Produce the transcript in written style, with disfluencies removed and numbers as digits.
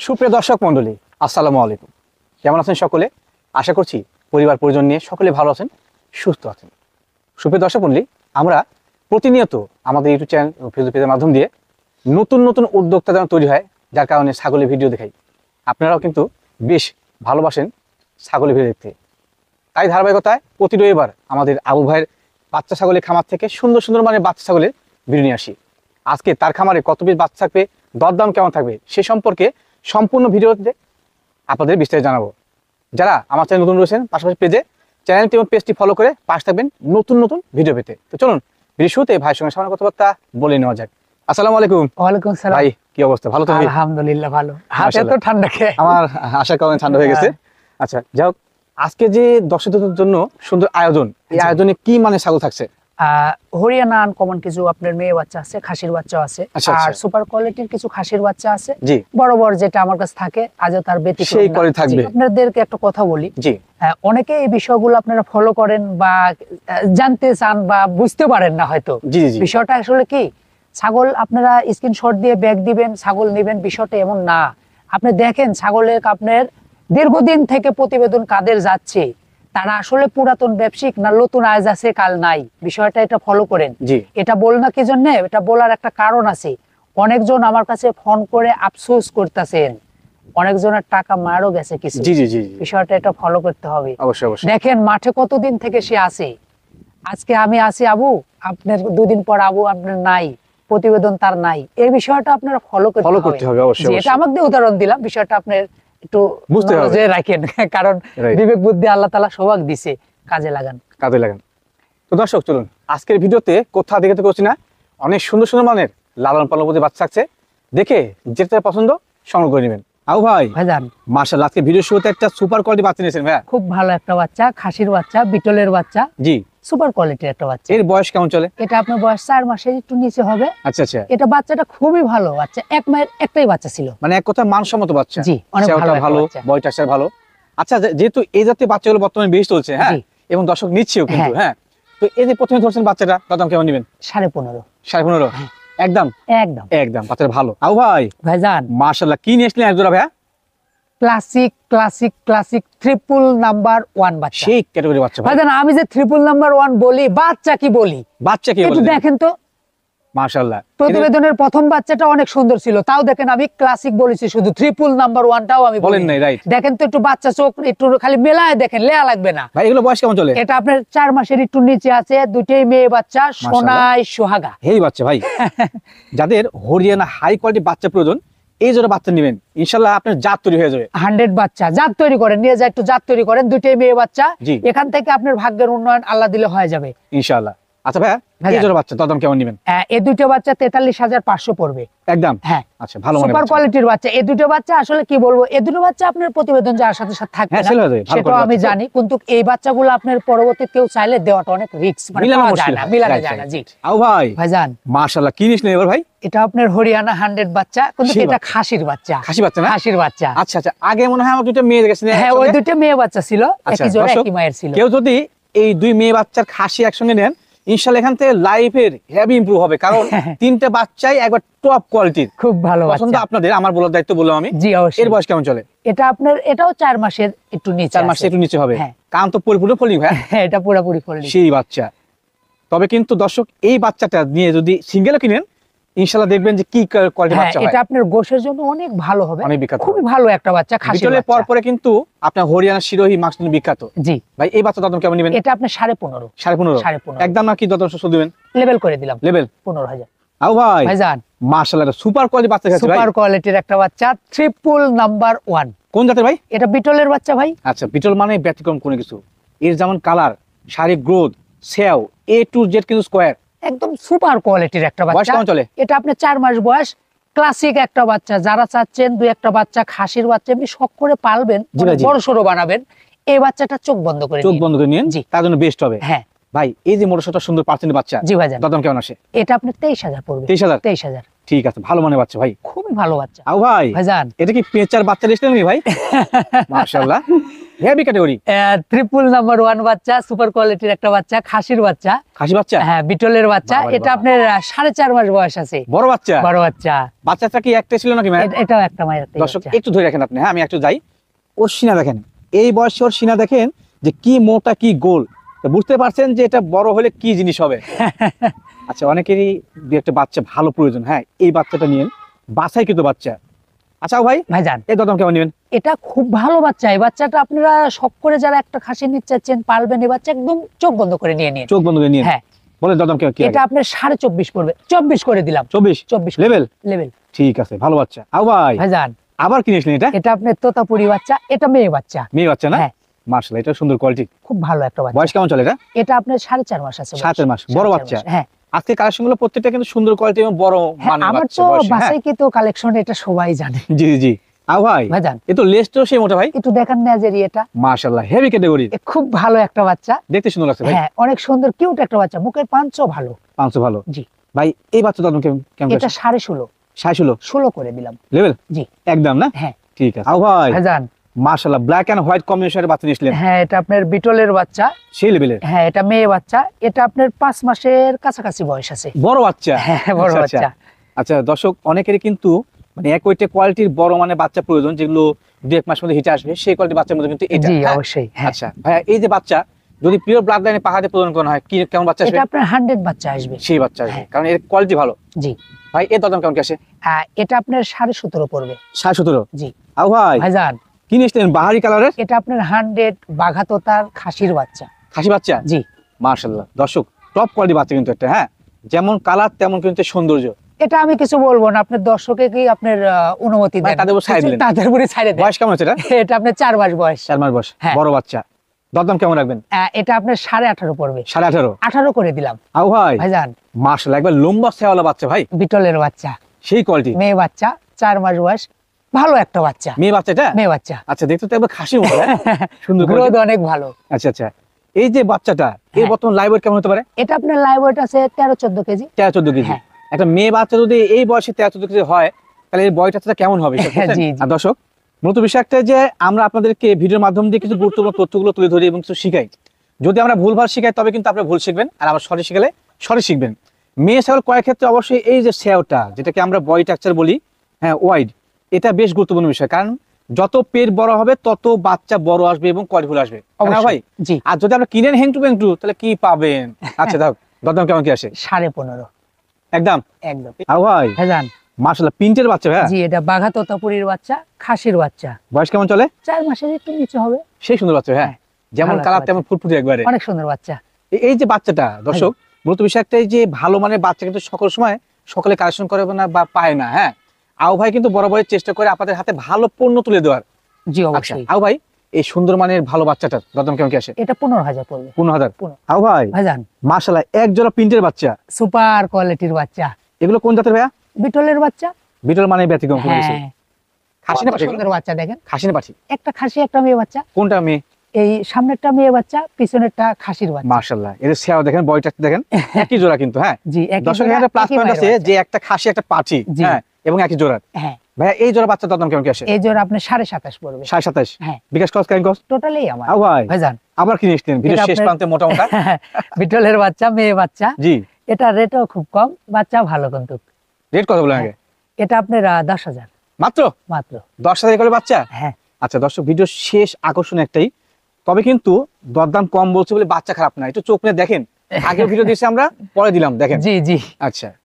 সুপ্রিয় দর্শক মণ্ডলী, আসসালামু আলাইকুম। কেমন আছেন সকলে? আশা করছি পরিবার পরিজন নিয়ে সকলে ভালো আছেন, সুস্থ আছেন। সুপ্রিয় দর্শক মণ্ডলী, আমরা প্রতিনিয়ত আমাদের ইউটিউব চ্যানেল ও ফেসবুক পেজের মাধ্যম দিয়ে নতুন নতুন উদ্যোক্তা যেন তৈরি হয়, যার কারণে ছাগলের ভিডিও দেখাই। আপনারাও কিন্তু বেশ ভালোবাসেন ছাগলের ভিডিও দেখতে। তাই ধারাবাহিকতায় প্রতি রবিবার আমাদের আবু ভাইয়ের বাচ্চা ছাগলের খামার থেকে সুন্দর সুন্দর মানের বাচ্চা ছাগলের ভিডিও নিয়ে আসি। আজকে তার খামারে কত পিস বাচ্চা থাকবে, দরদাম কেমন থাকবে, সে সম্পর্কে সম্পূর্ণ ভিডিওতে আপনাদের বিস্তারিত জানাবো। যারা আমার চ্যানেল নতুন রয়েছেন, পাশাপাশি পেজে চ্যানেলটি এবং পেজটি ফলো করে পাশে থাকবেন নতুন নতুন ভিডিও পেতে। তো চলুন ভিডিও শুরুতে ভাইয়ের সঙ্গে সামান্য কথাবার্তা বলে নেওয়া যাক। আসসালামু আলাইকুম। ওয়ালাইকুম সালাম। ভাই কি অবস্থা? ভালো তো? আলহামদুলিল্লাহ ভালো। হাতে তো ঠান্ডা খেয়ে আমার আশার কারণে ঠান্ডা হয়ে গেছে। আচ্ছা, যাই হোক, আজকে যে দর্শকদের জন্য সুন্দর আয়োজন, এই আয়োজনে কি মানে ছাগল থাকছে? হরিয়ানা আনকমন কিছু আপনার মেয়ে বাচ্চা আছে, খাসির বাচ্চা আছে, আর সুপার কোয়ালিটির কিছু খাসির বাচ্চা আছে। বড় বড় যেটা আমার কাছে থাকে আজও তার ব্যতিক্রম সেই করে থাকবে। আপনাদেরকে একটা কথা বলি, জি, অনেকে এই বিষয়গুলো আপনারা ফলো করেন বা জানতে চান বা বুঝতে পারেন না হয়তো। জি জি, বিষয়টা আসলে কি, ছাগল আপনারা স্ক্রিনশট দিয়ে ব্যাগ দিবেন, ছাগল নেবেন, বিষয়টা এমন না। আপনি দেখেন ছাগলের আপনার দীর্ঘদিন থেকে প্রতিবেদন কাদের যাচ্ছে, তারা আসলে পুরাতন ব্যবসায়িক না নতুন আজ আছে কাল নাই, বিষয়টা এটা ফলো করেন। এটা বল না কি জন্য, এটা বলার একটা কারণ আছে। অনেকজন আমার কাছে ফোন করে আফসোস করতেছেন, অনেকজনের টাকা মারও গেছে কিছু। জি জি জি, বিষয়টা এটা ফলো করতে হবে। অবশ্যই অবশ্যই। দেখেন মাঠে কতদিন থেকে সে আছে, আজকে আমি আছি আবু, আপনার দুদিন পর আবু আপনার নাই, প্রতিবেদন তার নাই। এই বিষয়টা আপনারা ফলো করতে হবে অবশ্যই। এটা আমাকে উদাহরণ দিলাম, বিষয়টা আপনার একটু বুঝতে হবে রাখেন, কারণ বিবেক বুদ্ধি আল্লাহ তাআলা সবাক দিছে, কাজে লাগান। তো দর্শক চলুন, আজকের ভিডিওতে কোথা দেখাতে করছি না, অনেক সুন্দর সুন্দর মানের লালন পালন প্রতি বাচ্চা থাকছে, দেখে যেটা পছন্দ সংগ্রহ করে নেবেন। আবু ভাই ভাইজান, মাশাআল্লাহ, আজকে ভিডিও শুরুতে একটা সুপার কোয়ালিটি বাচ্চা নিয়েছেন ভাই। খুব ভালো একটা বাচ্চা, খাসির বাচ্চা, বিটলের বাচ্চা। জি, সুপার কোয়ালিটির একটা বাচ্চা। এর বয়স কেমন চলে? এটা আপনার বয়স 4 মাসের একটু নিচে হবে। আচ্ছা আচ্ছা। এটা বাচ্চাটা খুবই ভালো বাচ্চা, এক মায়ের একটাই বাচ্চা ছিল, মানে এক কথা মানসম্মত বাচ্চা। জি, অনেক ভালো, বয়সটা ভালো। আচ্ছা, যেহেতু এই জাতীয় বাচ্চাগুলো বর্তমানে বেশি চলছে, হ্যাঁ, এবং দর্শক নিচ্ছেও কিন্তু, হ্যাঁ, তো এই যে প্রথমে ধরছেন বাচ্চাটা, দাম কেমন নেবেন? 15.5। 15.5 একদম একদম একদম। বাচ্চাটা ভালো। আবু ভাই ভাইজান, মাশাআল্লাহ, কি নিয়েছিলেন এক জোড়া ভাইয়া? Classic classic classic triple number 1 বাচ্চা। সেই ক্যাটাগরি বাচ্চা ভাইজান, আমি যে ট্রিপল নাম্বার 1 বলি, বাচ্চা কি বলি, বাচ্চা কি একটু দেখেন তো। মাশাআল্লাহ, প্রতিবেদনের প্রথম বাচ্চাটা অনেক সুন্দর ছিল, তাও দেখেন আমি ক্লাসিক বলেছি, শুধু ট্রিপল নাম্বার 1টাও আমি বলেন নাই, রাইট? দেখেন তো একটু বাচ্চা, চোখ একটু খালি মেলায় দেখেন, লেয়া লাগবে না ভাই। এগুলো বয়স কেমন চলে? এটা আপনার 4 মাসের একটু নিচে আছে, দুটেই মেয়ে বাচ্চা, সোনাই সোহাগা। এই বাচ্চা ভাই, যাদের হরিয়ানা হাই কোয়ালিটি বাচ্চা প্রয়োজন, এই জোড়া বাচ্চা নেবেন, ইনশাআল্লাহ আপনার জাত তৈরি হয়ে যাবে। 100 বাচ্চা জাত তৈরি করেন, নিয়ে যায় একটু জাত তৈরি করেন, দুটেই মেয়ে বাচ্চা। এখান থেকে আপনার ভাগ্যের উন্নয়ন আল্লাহ দিলে হয়ে যাবে ইনশাআল্লাহ। আচ্ছা ভাই, এই জোড়া বাচ্চা দাম কেমন নেবেন? এই দুটো বাচ্চা 43,500 পড়বে একদম। হ্যাঁ, আচ্ছা, ভালো সুপার কোয়ালিটির বাচ্চা। এই দুটো বাচ্চা আসলে কি বলবো, এই দুটো বাচ্চা আপনার প্রতিবেদন যার সাথে সাথে থাকবে না সেটা আমি জানি, কিন্তু এই বাচ্চাগুলো আপনার পরবর্তী কেউ চাইলে দেওয়াটা অনেক রিস্ক, মানে মিলানো যায় না। জি আও ভাই, ভাইজান মাশাআল্লাহ, কি নিয়েছিলেন এবার ভাই? এটা আপনার হরিয়ানা 100 বাচ্চা, কিন্তু এটা খাসির বাচ্চা। খাসি বাচ্চা না? খাসির বাচ্চা। আচ্ছা আচ্ছা, আগে মনে হয় আমার দুটো মেয়ে গেছে। হ্যাঁ, ওই দুটো মেয়ে বাচ্চা ছিল, একই জোড়া একই মায়ের ছিল। কেউ যদি এই দুই মেয়ে বাচ্চার খাসি একসঙ্গে নেন, ইনশাআল্লাহ এখান থেকে লাইফের হেভি ইমপ্রুভ হবে, কারণ তিনটা বাচ্চাই একবার টপ কোয়ালিটির, খুব ভালো পছন্দ আপনাদের। আমার বলার দায়িত্ব বললাম আমি। জি অবশ্যই। এর বয়স কেমন চলে? এটা আপনার এটাও 4 মাসের একটু নিচে, 4 মাসের একটু নিচে হবে, কারণ তো পরিপূর্ণ ফোল্ডিং ভাই। হ্যাঁ, এটা পুরোপুরি ফোল্ডিং সেই বাচ্চা। তবে কিন্তু দর্শক, এই বাচ্চাটা নিয়ে যদি সিঙ্গেলও কিনেন, ইনশাআল্লাহ দেখবেন যে কি কোয়ালিটি বাচ্চা হয়। এটা আপনার গোশের জন্য অনেক ভালো হবে, অনেক বিখ্যাত, খুবই ভালো একটা বাচ্চা। খাসি বিটলের পর পরে কিন্তু আপনার হরিয়ানা শিরোহী মাংস বিখ্যাত। জি ভাই, এই বাচ্চা দাম কেমন নেবেন? এটা আপনার 15.5। 15.5 একদম না? কি দাম শুধু দিবেন? লেভেল করে দিলাম, লেভেল 15,000। আও ভাই ভাইজান, মাশাআল্লাহ, সুপার কোয়ালিটি বাচ্চা আছে ভাই, সুপার কোয়ালিটির একটা বাচ্চা, ট্রিপল নাম্বার 1। কোন জাতের ভাই? এটা বিটলের বাচ্চা ভাই। আচ্ছা, বিটল মানে ব্যতিক্রম কোনো কিছু, এর যেমন কালার, শারীরিক গ্রোথ, সেও A to Z কিন্তু স্কয়ার, একদম সুপার কোয়ালিটির একটা বাচ্চা। এটা আপনার 4 মাস বয়স, ক্লাসিক একটা বাচ্চা। যারা চাচ্ছেন দুই একটা বাচ্চা খাসির বাচ্চা এমনি শখ করে পালবেন, বড় সরো বানাবেন, এই বাচ্চাটা চোখ বন্ধ করে নিন, তার জন্য বেস্ট হবে। হ্যাঁ ভাই, এই যে মোটরসাইকেলটা সুন্দর পার্সেন্ট বাচ্চা, জি ভাইজান, দাম কেমন আসে? এটা আপনার 23,000 পড়বে। 23,000? 23,000। ঠিক আছে, ভালো মানে বাচ্চা ভাই। খুবই ভালো বাচ্চা আও ভাই, ভাইজান। এটা কি পেঁচার বাচ্চা লিস্ট নাকি ভাই? মাশাআল্লাহ, হেভি ক্যাটাগরি। ট্রিপল নাম্বার 1 বাচ্চা, সুপার কোয়ালিটির একটা বাচ্চা, খাসির বাচ্চা। খাসি বাচ্চা? হ্যাঁ, বিটলের বাচ্চা। বাবারে এটা বাবা। আপনার 4.5 মাস বয়স আছে। বড় বাচ্চা? বড় বাচ্চা। বাচ্চাটা কি একটা ছিল নাকি ভাই? এটাও একটা মায়ের দর্শক একটু ধরে রাখেন আপনি, হ্যাঁ আমি একটু যাই। ওর সিনা দেখেন, এই বয়সে ওর সিনা দেখেন যে কি মোটা কি গোল, তো বুঝতে পারছেন যে এটা বড় হলে কি জিনিস হবে। আচ্ছা, অনেকেরই দু একটা বাচ্চা ভালো প্রয়োজন, হ্যাঁ এই বাচ্চাটা নিয়েন, বাছাই কিন্তু বাচ্চা। আচ্ছা ভাই, ভাইজান এই দাম কেমন নেবেন? এটা খুব ভালো বাচ্চা। এই বাচ্চাটা আপনারা শখ করে যারা একটা খাসি নিতে চাচ্ছেন পারবেন, এই বাচ্চা একদম চোখ বন্ধ করে নিয়ে নিন। চোখ বন্ধ করে নিয়েন। হ্যাঁ, বলে দাম কেমন? কি এটা আপনার 24.5 পড়বে। 24 করে দিলাম। 24 লেভেল। ঠিক আছে, ভালো বাচ্চা। আও ভাই, ভাইজান আবার কিনেছিলেন এটা? এটা আপনার তোতাপুরি বাচ্চা, এটা মেয়ে বাচ্চা। মেয়ে বাচ্চা না? হ্যাঁ, মাশাআল্লাহ, এটা সুন্দর কোয়ালিটি। খুব ভালো একটা বাচ্চা। বয়স কেমন চলে এটা? এটা আপনার 4.5 মাস আছে। 7 মাস, বড় 4.5 বাচ্চা। মাস, হ্যাঁ। আজকে কালেকশন গুলো প্রত্যেকটা কিন্তু সুন্দর কোয়ালিটি এবং বড় হ্যাঁ, মানের আমার বাচ্চা তো বয়সে, হ্যাঁ। বাসায় কি তো কালেকশন, এটা সবাই জানে। জি জি। আও ভাই, ভাইজান এ তো লেজটাও সেই মোটা ভাই। একটু দেখান না যে এটা মাশাআল্লাহ, হেভি ক্যাটাগরি। খুব ভালো একটা বাচ্চা। দেখতে সুন্দর লাগছে ভাই। হ্যাঁ, অনেক সুন্দর কিউট একটা বাচ্চা, মুখের পাঁচও ভালো। 500 ভালো। জি ভাই, এই বাচ্চা দাম কেমন কেমন? এটা 16.5। 16 করে দিলাম। লেভেল? জি একদম না? হ্যাঁ। ঠিক আছে। আও ভাই, ভাইজান মাশাআল্লাহ, ব্ল্যাক এন্ড হোয়াইট কম্বিনেশনের বাচ্চা নিয়েছিলেন, হ্যাঁ, এটা আপনার বিটলের বাচ্চা। সেই লেভেলের। হ্যাঁ, এটা মেয়ে বাচ্চা। এটা আপনার 5 মাসের কাছাকাছি বয়স আছে। বড় বাচ্চা? হ্যাঁ, বড় আচ্ছা, বাচ্চা। আচ্ছা দর্শক, অনেকেরই কিন্তু মানে এক ওইটে কোয়ালিটির বড় মানে বাচ্চা প্রয়োজন, যেগুলো 2-1 মাস মধ্যে হিটে আসবে, সেই কোয়ালিটির বাচ্চার মধ্যে কিন্তু এটা। জি হ্যাঁ? অবশ্যই। হ্যাঁ, আচ্ছা ভাইয়া, এই যে বাচ্চা যদি পিওর ব্লাড লাইনে পাহাড়ে প্রদান করা হয়, কি কেমন বাচ্চা আসবে? এটা আপনার 100 বাচ্চা আসবে। সেই বাচ্চা আসবে, হ্যাঁ। কারণ এর কোয়ালিটি ভালো। জি ভাই, এর দাম কেমন কি আসে? এটা আপনার 17.5 পড়বে। 17.5? জি আও ভাই, ভাইজান কি নিয়েছিলেন বাহারি কালারের? এটা আপনার 100 বাঘাতোতার খাসির বাচ্চা। খাসি বাচ্চা? জি মাশাআল্লাহ, দর্শক টপ কোয়ালিটি বাচ্চা কিন্তু একটা, হ্যাঁ যেমন কালার তেমন কিন্তু সৌন্দর্য। এটা আমি কিছু বলবো না, আপনার দর্শকে কি আপনার অনুমতি ভাই, দেন? তাদের উপর ছাড়ে দিলেন। তাদের উপরে ছাড়ে দেন। বয়স কেমন হচ্ছে এটা? এটা আপনার 4 মাস বয়স। 4 মাস বয়স, হ্যাঁ। বড় বাচ্চা। দাম কেমন রাখবেন? এটা আপনার 18.5 পড়বে। 18.5? 18 করে দিলাম। আও ভাই, ভাইজান মাশাআল্লাহ, একবার লম্বা সেওয়ালা বাচ্চা ভাই, বিটলের বাচ্চা, সেই কোয়ালিটি। মেয়ে বাচ্চা, 4 মাস বয়স, ভালো একটা বাচ্চা। মেয়ে বাচ্চা এটা? মেয়ে বাচ্চা। আচ্ছা, দেখতে তো একবার খাসি মতো, হ্যাঁ? সুন্দর গ্রোথ quality। অনেক ভালো। আচ্ছা আচ্ছা, এই যে বাচ্চাটা, এর হ্যাঁ। বর্তমান লাইভ ওয়েট কেমন হতে পারে? এটা আপনার লাইভ ওয়েট আছে 13-14 কেজি। 13-14 কেজি। হ্যাঁ। একটা মেয়ে বাচ্চা যদি এই বয়সে 13-14 কেজি হয়, তাহলে এর বয়সটা কেমন হবে? সেটা বুঝছেন? জি, জি। আর দর্শক, মূলত বিষয় একটা যে আমরা আপনাদেরকে ভিডিওর মাধ্যম দিয়ে কিছু গুরুত্বপূর্ণ তথ্যগুলো তুলে ধরি এবং কিছু শিখাই। যদি আমরা ভুলভাল শিখাই তবে কিন্তু আপনারা ভুল শিখবেন, আর আমরা সঠিক শিখালে সঠিক শিখবেন। মেয়ে ছাগল কয়েক ক্ষেত্রে অবশ্যই এই যে সেওটা, যেটাকে আমরা বডি স্ট্রাকচার বলি, হ্যাঁ ওয়াইড, এটা বেশ গুরুত্বপূর্ণ বিষয়, কারণ যত পেট বড় হবে তত বাচ্চা বড় আসবে এবং কোয়ালিটিফুল আসবে, তাই না ভাই? জি আর যদি আমরা কিনেন হেংটু বেংটু, তাহলে কি পাবেন? আচ্ছা দাও, দাম কেমন কি আসে? 15.5 একদম। একদম। আও ভাই, ভাইজান মাশাআল্লাহ, পিন্টের বাচ্চা ভাই, জি এটা বাঘা তোতাপুরির বাচ্চা, খাসির বাচ্চা। বয়স কেমন চলে? 4 মাসের একটু নিচে হবে। সেই সুন্দর বাচ্চা, হ্যাঁ যেমন ভালো কালার একটা তেমন ফুটফুটে একবারে। অনেক সুন্দর বাচ্চা। এই যে বাচ্চাটা দর্শক, মূলত বিষয় একটাই যে ভালো মানের বাচ্চা কিন্তু সকল সময় সকলে কালেকশন করে না বা পায় না, হ্যাঁ। আও ভাই কিন্তু বরাবরই চেষ্টা করে আপনাদের হাতে ভালো পণ্য তুলে দেওয়ার। জি আচ্ছা, অবশ্যই। আও ভাই, এই সুন্দর মানের ভালো বাচ্চাটার দাম কেমন কি আসে? এটা 15,000 পড়বে। 15,000? 15। আও ভাই, ভাইজান মাশাআল্লাহ, এক জোড়া প্রিন্টের বাচ্চা। সুপার কোয়ালিটির বাচ্চা, এগুলো কোন জাতের ভাইয়া? বিটলের বাচ্চা। বিটল মানে ব্যতিক্রম কোনো কিছু? হ্যাঁ, খাসি না কত পাঠি? সুন্দর বাচ্চা দেখেন। খাসি না পাঠি? একটা খাসি একটা মেয়ে বাচ্চা। কোনটা মেয়ে? এই সামনেরটা মেয়ে বাচ্চা, পিছনেরটা খাসির বাচ্চা। মাশাআল্লাহ, এদের সেও দেখেন, বডিটা দেখেন, একই জোড়া কিন্তু, হ্যাঁ। জি একই দর্শক, জোড়া, একটা প্লাস একই পয়েন্ট মায়ের আছে বাচ্চা। যে একটা খাসি একটা পাঠি, জি। হ্যাঁ, এবং একই জোড়া। হ্যাঁ, ভাইয়া, এই জোড়া বাচ্চার দাম কেমন কি আসে? এই জোড়া আপনার 27.5 পড়বে। 27? হ্যাঁ, বিকাশ কস কাইন কস? টোটালি আমার। আও ভাই, ভাইজান আবার কি নিয়েছিলেন ভিডিও এটা শেষ আপনার- প্রান্তে মোটা মোটা? বিটলের বাচ্চা, মেয়ে বাচ্চা। জি, এটা রেটও খুব কম, বাচ্চা ভালো কিন্তু। রেট কত বলেন আগে? এটা আপনার 10,000 মাত্র মাত্র। 10,000 করে বাচ্চা? হ্যাঁ, আচ্ছা দর্শক, ভিডিও শেষ আকর্ষণ একটাই, তবে কিন্তু দরদাম কম বলছে বলে বাচ্চা খারাপ না, একটু চোখ নিয়ে দেখেন। আগে ভিডিও দিয়েছি আমরা, পরে দিলাম, দেখেন। জি জি। আচ্ছা।